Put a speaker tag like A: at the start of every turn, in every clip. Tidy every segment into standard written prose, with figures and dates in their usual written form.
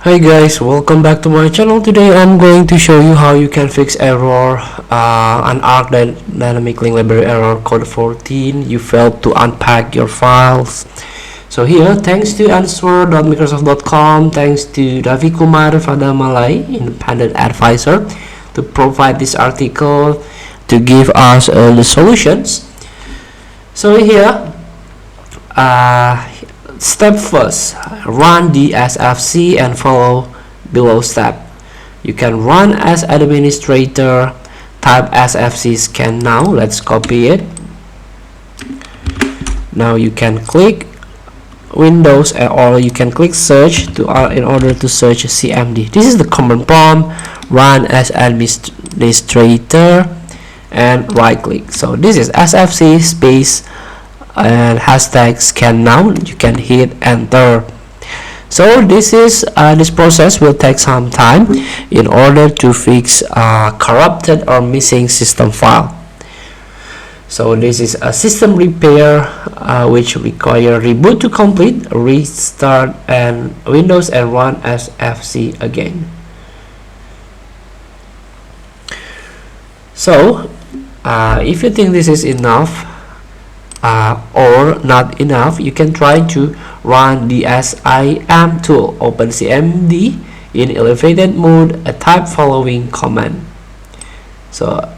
A: Hi guys, welcome back to my channel. Today I'm going to show you how you can fix error unarc dynamic link library error code 14. You failed to unpack your files. So here, thanks to answer.microsoft.com, thanks to Ravi Kumar Fadamalai, independent advisor, to provide this article to give us the solutions. So here, step first, run the SFC and follow below step. You can run as administrator, type SFC scan now. Let's copy it. Now you can click Windows or you can click search in order to search CMD. This is the command prompt, run as administrator and right click. So this is SFC space and hashtag scan now. You can hit enter. So this process will take some time in order to fix corrupted or missing system file. So this is a system repair which require reboot to complete, restart and Windows and run as FC again. So if you think this is enough or not enough, you can try to run the SIM tool. Open CMD in elevated mode, type following command. So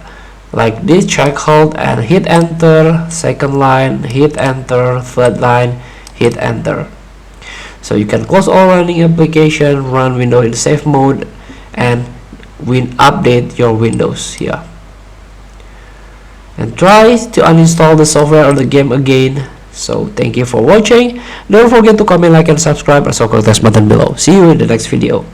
A: like this, check, hold and hit enter. Second line, hit enter. Third line, hit enter. So you can close all running application, run Windows in safe mode and update your Windows here. And try to uninstall the software or the game again. So thank you for watching. Don't forget to comment, like and subscribe, and also click the button below. See you in the next video.